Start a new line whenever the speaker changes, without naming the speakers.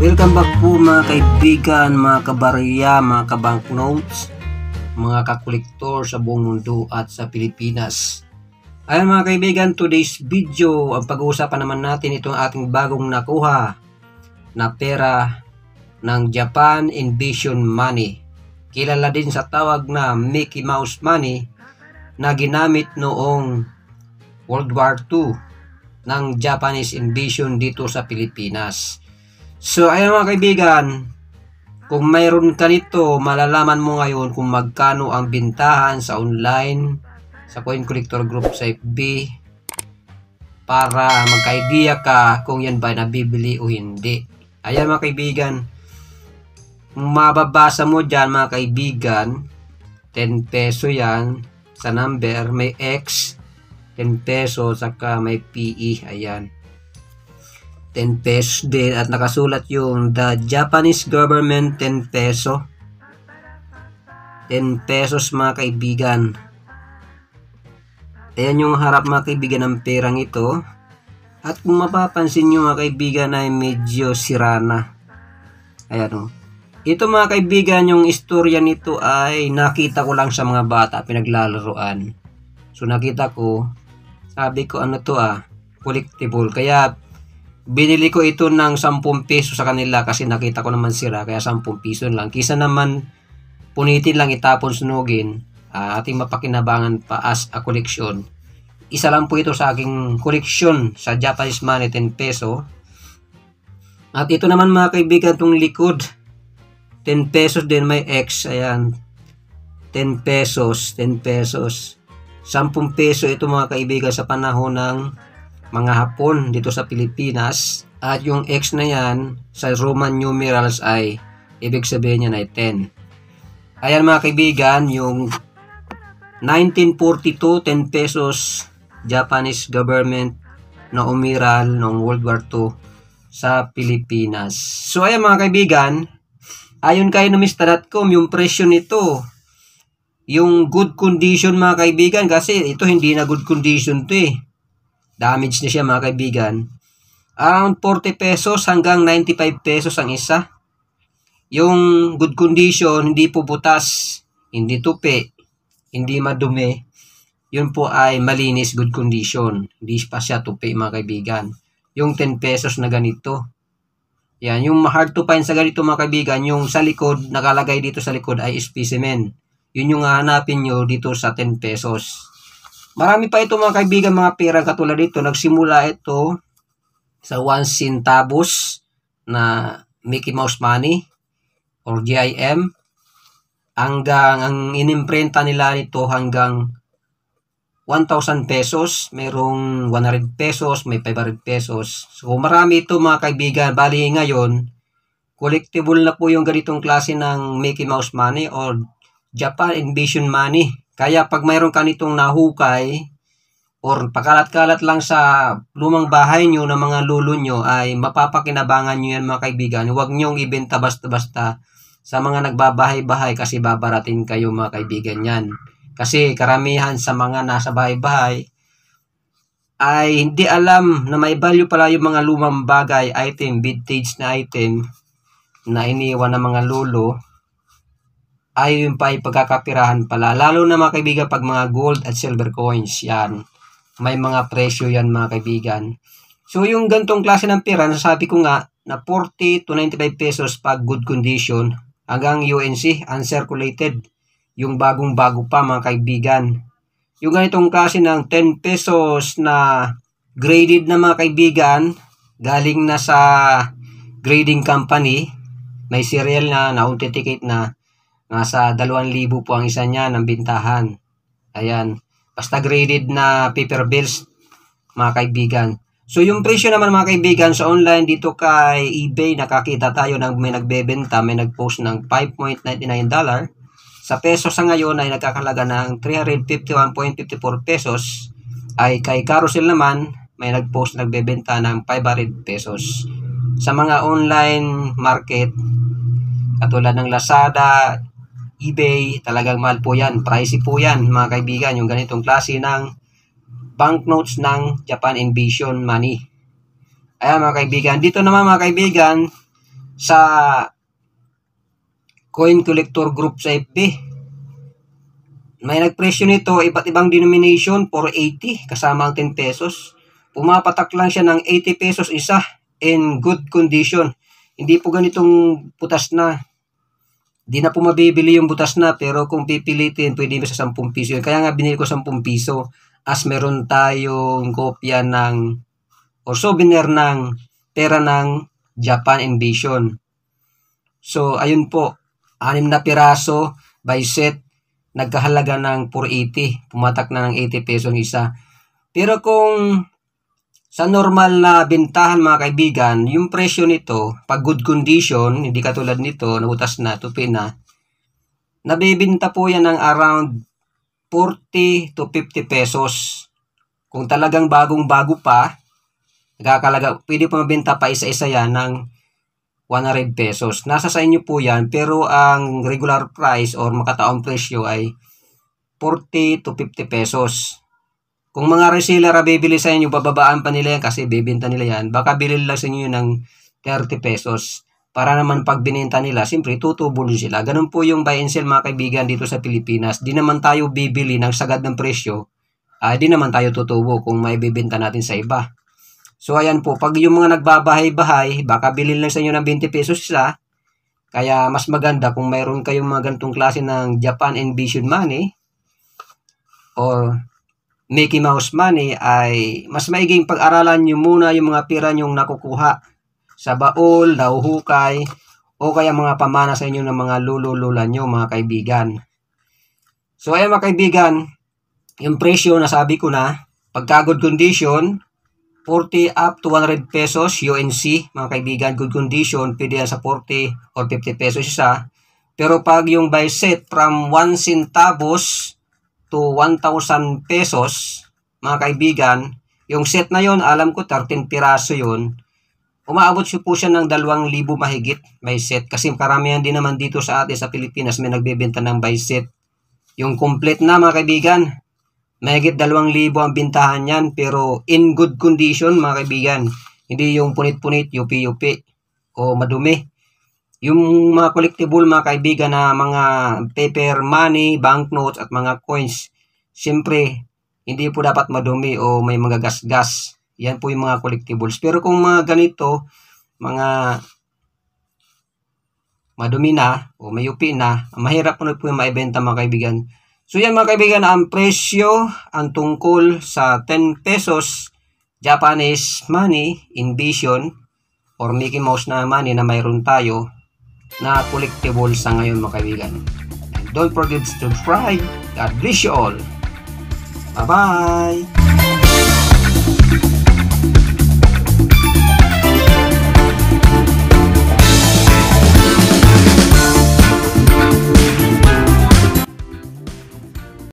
Welcome back po mga kaibigan, mga kabarya, mga kabanknotes, mga kakolektor sa buong mundo at sa Pilipinas. Ayan mga kaibigan, today's video, ang pag-uusapan naman natin itong ating bagong nakuha na pera ng Japan Invasion Money. Kilala din sa tawag na Mickey Mouse Money na ginamit noong World War II ng Japanese invasion dito sa Pilipinas. So ayan mga kaibigan, kung mayroon ka nito, malalaman mo ngayon kung magkano ang bintahan sa online, sa Coin Collector Group sa FB, para magka-idea ka kung yan ba nabibili o hindi. Ayan mga kaibigan, mababasa mo dyan mga kaibigan, 10 peso yan sa number, may X, 10 peso, saka may PE, ayan. 10 pesos din at nakasulat yung the Japanese government 10 peso. 10 pesos mga kaibigan. Ayan yung harap mga kaibigan ng perang ito. At kung mapapansin nyo mga kaibigan ay medyo sira na. Ayan o. Ito mga kaibigan, yung istorya nito ay nakita ko lang sa mga bata pinaglalaroan. So nakita ko, sabi ko ano to collectible. Kaya binili ko ito ng 10 peso sa kanila kasi nakita ko naman sira, kaya 10 piso lang. Kisa naman punitin lang, itapon, sunugin, ating mapakinabangan pa as a collection. Isa lang po ito sa aking collection sa Japanese money, 10 peso. At ito naman mga kaibigan, itong likod, 10 pesos din, may X, ayan. 10 pesos, 10 pesos. 10 peso ito mga kaibigan sa panahon ng mga Hapon dito sa Pilipinas, at yung X na yan sa Roman numerals ay ibig sabihin niya ay 10. Ayan mga kaibigan, yung 1942 10 pesos Japanese government na umiral noong World War II sa Pilipinas. So ayan mga kaibigan, ayon kay numista.com, yung presyo nito, yung good condition mga kaibigan, kasi ito hindi na good condition to damage na siya mga kaibigan. Around 40 pesos hanggang 95 pesos ang isa. Yung good condition, hindi po butas, hindi tupi, hindi madumi. Yun po ay malinis, good condition. Hindi pa siya tupi mga kaibigan. Yung 10 pesos na ganito. Yan, yung hard to find sa ganito mga kaibigan, yung sa likod, nakalagay dito sa likod ay specimen. Yun yung hanapin nyo dito sa 10 pesos. Marami pa ito mga kaibigan, mga perang katulad dito. Nagsimula ito sa 1 centavos na Mickey Mouse Money or GIM. Hanggang, ang inimprenta nila nito hanggang 1,000 pesos. Mayroong 100 pesos, may 500 pesos. So marami ito mga kaibigan. Bali ngayon, collectible na po yung ganitong klase ng Mickey Mouse Money or Japan Invasion Money. Kaya pag mayroon ka nitong nahukay or pakalat-kalat lang sa lumang bahay nyo ng mga lulo nyo, ay mapapakinabangan nyo yan mga kaibigan. Huwag nyong ibenta basta-basta sa mga nagbabahay-bahay kasi babaratin kayo mga kaibigan yan. Kasi karamihan sa mga nasa bahay-bahay ay hindi alam na may value pala yung mga lumang bagay, item, vintage na item na iniwan ng mga lulo. Ay yung pa pagkakapirahan pala. Lalo na mga kaibigan pag mga gold at silver coins, yan. May mga presyo yan mga kaibigan. So yung gantong klase ng pera, nasabi ko nga na 40 to 95 pesos pag good condition hanggang UNC, uncirculated. Yung bagong-bago pa mga kaibigan. Yung ganitong klase ng 10 pesos na graded na mga kaibigan, galing na sa grading company, may serial na, na-authenticate na, nasa 2,000 po ang isa niya ng bintahan. Ayan. Basta graded na paper bills, mga kaibigan. So, yung presyo naman mga kaibigan, sa online dito kay eBay, nakakita tayo ng may nagbebenta, may nagpost ng $5.99. Sa peso sa ngayon ay nagkakalaga ng 351.54 pesos. Ay kay Carousel naman, may nagpost nagbebenta ng 500 pesos. Sa mga online market, katulad ng Lazada, eBay, talagang mahal po yan. Pricey po yan mga kaibigan. Yung ganitong klase ng banknotes ng Japan Invasion Money. Ayan mga kaibigan. Dito naman mga kaibigan, sa Coin Collector Group sa FB. May nagpresyo nito, iba't ibang denomination, 480 kasama ang 10 pesos. Pumapatak lang siya ng 80 pesos isa in good condition. Hindi po ganitong butas na. Di na po mabibili yung butas na, pero kung pipilitin, pwede mo sa 10 piso yun. Kaya nga binili ko 10 piso as meron tayong kopya ng o souvenir ng pera ng Japan Invasion. So, ayun po. 6 na piraso by set. Nagkahalaga ng 480. Pumatak na ng 80 peso isa. Pero kung sa normal na bintahan mga kaibigan, yung presyo nito, pag good condition, hindi katulad nito, nabutas na, tupi na, nabibinta po yan ng around 40 to 50 pesos. Kung talagang bagong-bago pa, nagkakalaga, pwede po mabenta pa isa-isa yan ng 100 pesos. Nasa sa inyo po yan, pero ang regular price or makataong presyo ay 40 to 50 pesos. Kung mga reseller bibili sa inyo, bababaan pa nila yan kasi bibenta nila yan. Baka bilhin lang sa inyo ng 30 pesos. Para naman pag bininta nila, siyempre tutubo sila. Ganun po yung buy and sell mga kaibigan dito sa Pilipinas. Di naman tayo bibili ng sagad ng presyo. Di naman tayo tutubo kung may bibenta natin sa iba. So ayan po, pag yung mga nagbabahay-bahay, baka bilhin lang sa inyo ng 20 pesos isa. Kaya mas maganda kung mayroon kayong mga ganitong klase ng Japan Invasion money or Mickey Mouse money, ay mas maiging pag-aralan nyo muna yung mga pira nyong nakukuha sa baol, nahuhukay, o kaya mga pamana sa inyo ng mga lolo-lola nyo mga kaibigan. So ayan mga kaibigan, yung presyo nasabi ko na, pagka good condition, 40 up to 100 pesos UNC mga kaibigan, good condition, pwede yan sa 40 or 50 pesos isa. Pero pag yung buy set from 1 centavos to 1,000 pesos, mga kaibigan, yung set na yon, alam ko 13 piraso yon, umaabot po siya ng 2,000 mahigit by set. Kasi karamihan din naman dito sa atin sa Pilipinas may nagbebenta ng by set. Yung complete na mga kaibigan, mahigit 2,000 ang bintahan yan, pero in good condition mga kaibigan. Hindi yung punit-punit, yupi-yupi, o madumi. Yung mga collectible mga kaibigan na mga paper money, banknotes at mga coins, siyempre hindi po dapat madumi o may mga gas-gas. Yan po yung mga collectibles. Pero kung mga ganito, mga madumi na o may yupi na, mahirap po yung maibenta mga kaibigan. So yan mga kaibigan, ang presyo, ang tungkol sa 10 pesos Japanese money Invasion or Mickey Mouse na money na mayroon tayo na collectible sa ngayon mga kaibigan. And don't forget to subscribe. God bless you all. Bye-bye!